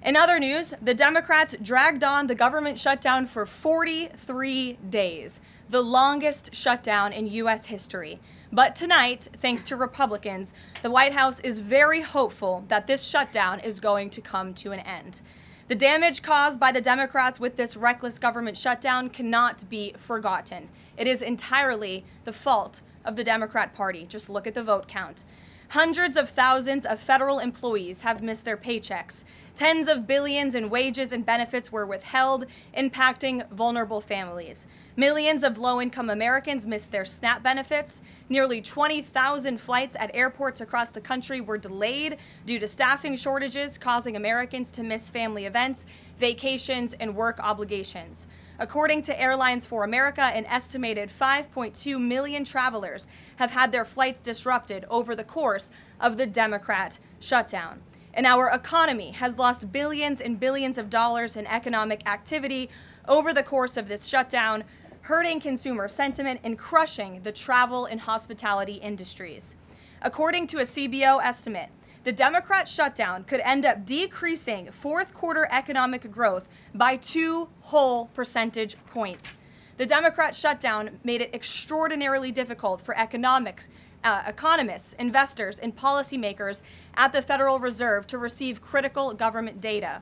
In other news, the Democrats dragged on the government shutdown for 43 days, the longest shutdown in U.S. history. But tonight, thanks to Republicans, the White House is very hopeful that this shutdown is going to come to an end. The damage caused by the Democrats with this reckless government shutdown cannot be forgotten. It is entirely the fault of the Democrat Party. Just look at the vote count. Hundreds of thousands of federal employees have missed their paychecks. Tens of billions in wages and benefits were withheld, impacting vulnerable families. Millions of low-income Americans missed their SNAP benefits. Nearly 20,000 flights at airports across the country were delayed due to staffing shortages, causing Americans to miss family events, vacations, and work obligations. According to Airlines for America, an estimated 5.2 million travelers have had their flights disrupted over the course of the Democrat shutdown. And our economy has lost billions and billions of dollars in economic activity over the course of this shutdown, hurting consumer sentiment and crushing the travel and hospitality industries. According to a CBO estimate, the Democrat shutdown could end up decreasing fourth quarter economic growth by 2 whole percentage points. The Democrat shutdown made it extraordinarily difficult for economists, investors, and policymakers at the Federal Reserve to receive critical government data.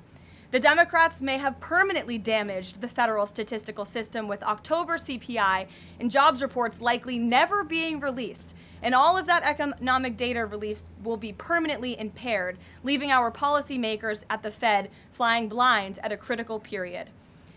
The Democrats may have permanently damaged the federal statistical system, with October CPI and jobs reports likely never being released. And all of that economic data released will be permanently impaired, leaving our policymakers at the Fed flying blind at a critical period.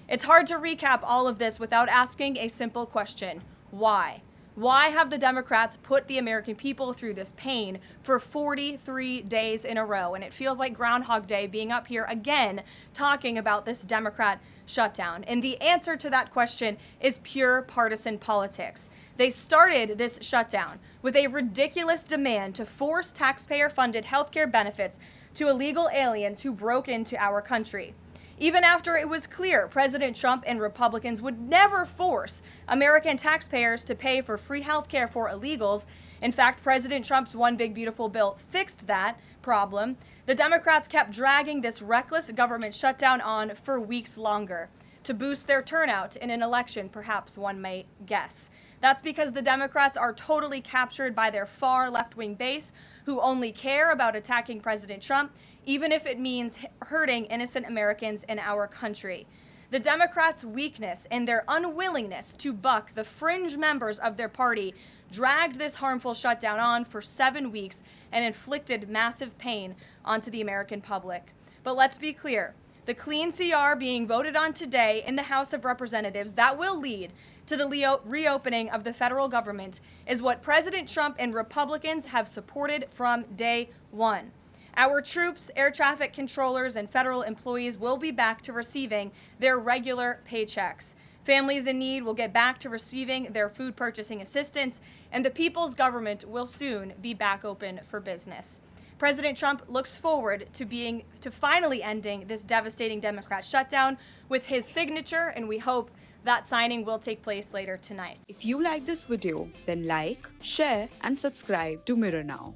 It's hard to recap all of this without asking a simple question: why? Why have the Democrats put the American people through this pain for 43 days in a row? And it feels like Groundhog Day being up here again talking about this Democrat shutdown. And the answer to that question is pure partisan politics. They started this shutdown with a ridiculous demand to force taxpayer-funded healthcare benefits to illegal aliens who broke into our country. Even after it was clear President Trump and Republicans would never force American taxpayers to pay for free health care for illegals. In fact, President Trump's One Big Beautiful Bill fixed that problem. The Democrats kept dragging this reckless government shutdown on for weeks longer to boost their turnout in an election, perhaps one might guess. That's because the Democrats are totally captured by their far left-wing base, who only care about attacking President Trump, even if it means hurting innocent Americans in our country. The Democrats' weakness and their unwillingness to buck the fringe members of their party dragged this harmful shutdown on for 7 weeks and inflicted massive pain onto the American public. But let's be clear, the clean CR being voted on today in the House of Representatives that will lead to the reopening of the federal government is what President Trump and Republicans have supported from day one. Our troops, air traffic controllers, and federal employees will be back to receiving their regular paychecks. Families in need will get back to receiving their food purchasing assistance, and the people's government will soon be back open for business. President Trump looks forward to finally ending this devastating Democrat shutdown with his signature, and we hope that signing will take place later tonight. If you like this video, then like, share, and subscribe to Mirror Now.